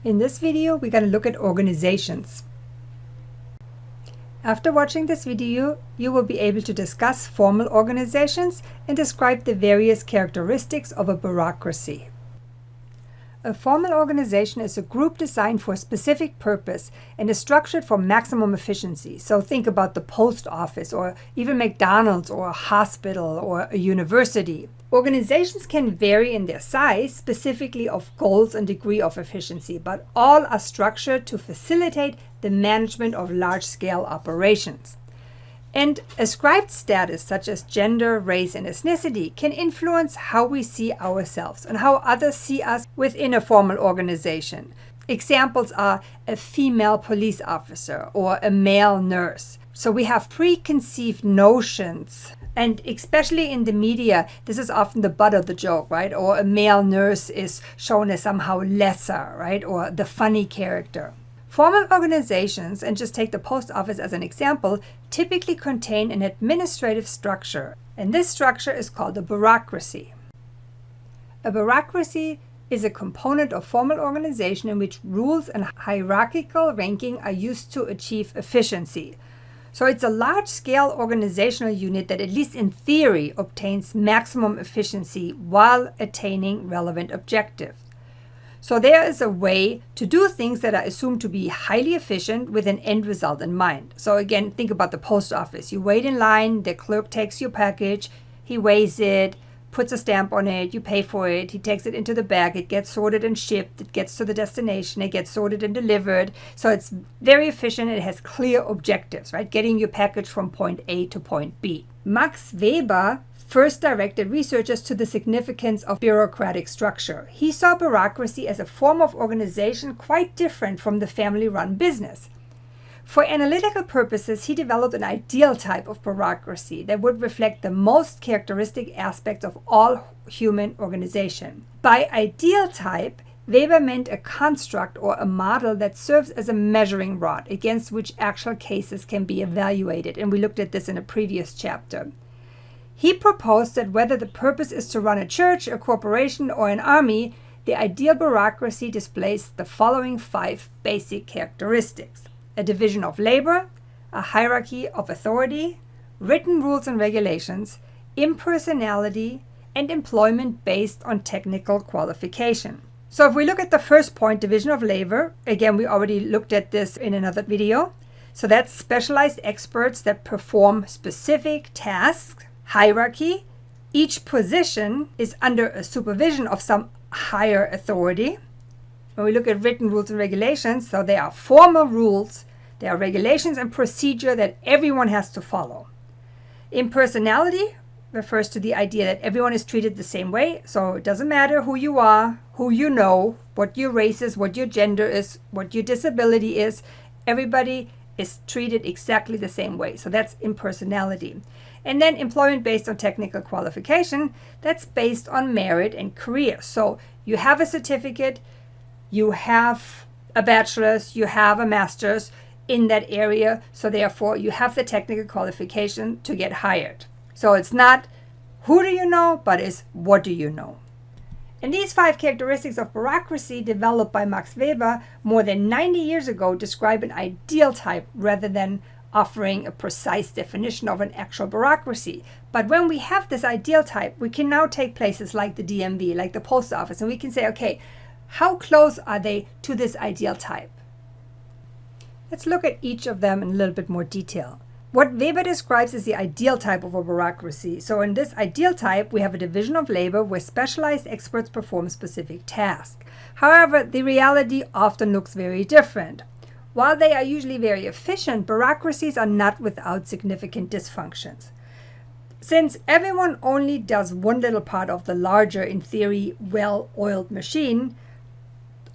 In this video, we're going to look at organizations. After watching this video, you will be able to discuss formal organizations and describe the various characteristics of a bureaucracy. A formal organization is a group designed for a specific purpose and is structured for maximum efficiency. So think about the post office or even McDonald's or a hospital or a university. Organizations can vary in their size, specifically of goals and degree of efficiency, but all are structured to facilitate the management of large-scale operations. And ascribed status such as gender, race, and ethnicity can influence how we see ourselves and how others see us within a formal organization. Examples are a female police officer or a male nurse. So we have preconceived notions. And especially in the media, this is often the butt of the joke, right? Or a male nurse is shown as somehow lesser, right? Or the funny character. Formal organizations, and just take the post office as an example, typically contain an administrative structure. And this structure is called a bureaucracy. A bureaucracy is a component of formal organization in which rules and hierarchical ranking are used to achieve efficiency. So it's a large-scale organizational unit that, at least in theory, obtains maximum efficiency while attaining relevant objectives. So there is a way to do things that are assumed to be highly efficient with an end result in mind. So again, think about the post office. You wait in line, the clerk takes your package, he weighs it, puts a stamp on it, you pay for it, he takes it into the bag, it gets sorted and shipped, it gets to the destination, it gets sorted and delivered. So it's very efficient, it has clear objectives, right? Getting your package from point A to point B. Max Weber first directed researchers to the significance of bureaucratic structure. He saw bureaucracy as a form of organization quite different from the family-run business. For analytical purposes, he developed an ideal type of bureaucracy that would reflect the most characteristic aspects of all human organization. By ideal type, Weber meant a construct or a model that serves as a measuring rod against which actual cases can be evaluated, and we looked at this in a previous chapter. He proposed that whether the purpose is to run a church, a corporation, or an army, the ideal bureaucracy displays the following 5 basic characteristics: a division of labor, a hierarchy of authority, written rules and regulations, impersonality, and employment based on technical qualification. So if we look at the first point, division of labor, again, we already looked at this in another video. So that's specialized experts that perform specific tasks. Hierarchy, each position is under a supervision of some higher authority. When we look at written rules and regulations, so they are formal rules, they are regulations and procedure that everyone has to follow. Impersonality refers to the idea that everyone is treated the same way, so it doesn't matter who you are, who you know, what your race is, what your gender is, what your disability is, everybody is treated exactly the same way. So that's impersonality. And then employment based on technical qualification, that's based on merit and career. So you have a certificate, you have a bachelor's, you have a master's in that area, so therefore you have the technical qualification to get hired. So it's not who do you know, but it's what do you know. And these 5 characteristics of bureaucracy developed by Max Weber more than 90 years ago describe an ideal type rather than offering a precise definition of an actual bureaucracy. But when we have this ideal type, we can now take places like the DMV, like the post office, and we can say, okay, how close are they to this ideal type? Let's look at each of them in a little bit more detail. What Weber describes is the ideal type of a bureaucracy. So in this ideal type, we have a division of labor where specialized experts perform specific tasks. However, the reality often looks very different. While they are usually very efficient, bureaucracies are not without significant dysfunctions. Since everyone only does one little part of the larger, in theory, well-oiled machine,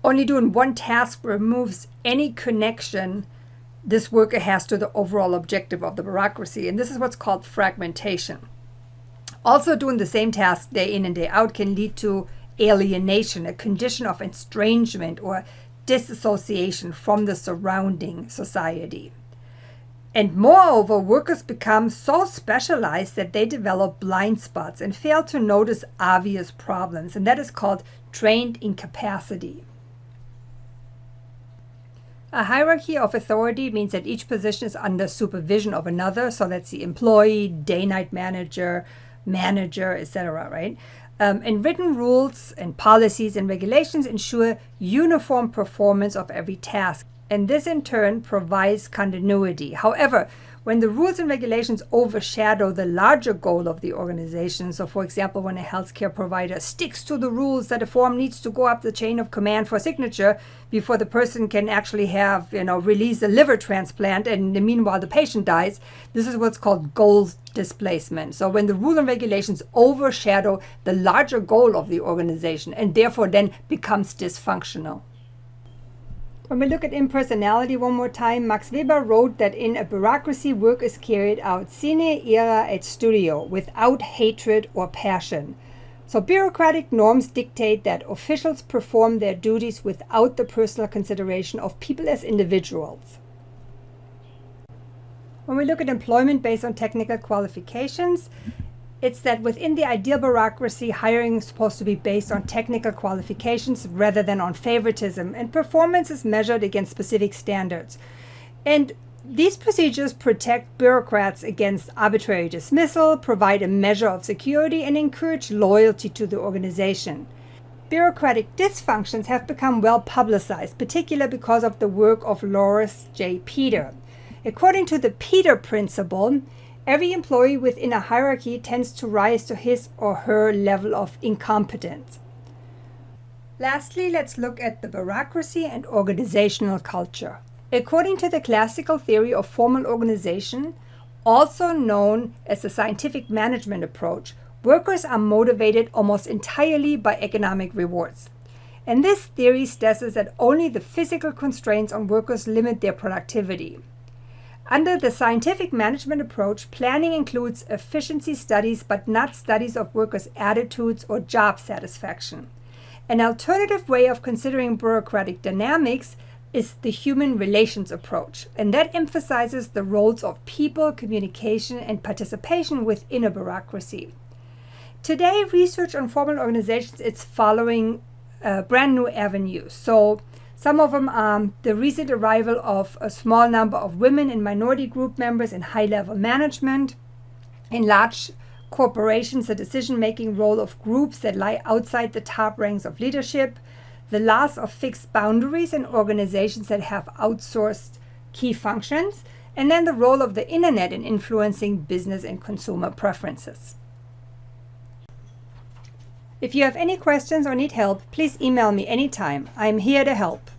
only doing one task removes any connection this worker has to the overall objective of the bureaucracy, and this is what's called fragmentation. Also, doing the same task day in and day out can lead to alienation, a condition of estrangement or disassociation from the surrounding society. And moreover, workers become so specialized that they develop blind spots and fail to notice obvious problems, and that is called trained incapacity. A hierarchy of authority means that each position is under supervision of another. So that's the employee, day-night manager, etc., right? And written rules and policies and regulations ensure uniform performance of every task. And this in turn provides continuity. However, when the rules and regulations overshadow the larger goal of the organization, so for example, when a healthcare provider sticks to the rules that a form needs to go up the chain of command for signature before the person can actually have, release a liver transplant, and meanwhile the patient dies, this is what's called goal displacement. So when the rule and regulations overshadow the larger goal of the organization and therefore then becomes dysfunctional. When we look at impersonality one more time, Max Weber wrote that in a bureaucracy, work is carried out sine ira et studio, without hatred or passion. So bureaucratic norms dictate that officials perform their duties without the personal consideration of people as individuals. When we look at employment based on technical qualifications, it's that within the ideal bureaucracy, hiring is supposed to be based on technical qualifications rather than on favoritism, and performance is measured against specific standards. And these procedures protect bureaucrats against arbitrary dismissal, provide a measure of security, and encourage loyalty to the organization. Bureaucratic dysfunctions have become well publicized, particularly because of the work of Loris J. Peter. According to the Peter Principle, every employee within a hierarchy tends to rise to his or her level of incompetence. Lastly, let's look at the bureaucracy and organizational culture. According to the classical theory of formal organization, also known as the scientific management approach, workers are motivated almost entirely by economic rewards. And this theory stresses that only the physical constraints on workers limit their productivity. Under the scientific management approach, planning includes efficiency studies, but not studies of workers' attitudes or job satisfaction. An alternative way of considering bureaucratic dynamics is the human relations approach, and that emphasizes the roles of people, communication, and participation within a bureaucracy. Today, research on formal organizations is following brand new avenues. So some of them are the recent arrival of a small number of women and minority group members in high-level management. In large corporations, the decision-making role of groups that lie outside the top ranks of leadership. The loss of fixed boundaries in organizations that have outsourced key functions. And then the role of the internet in influencing business and consumer preferences. If you have any questions or need help, please email me anytime. I'm here to help.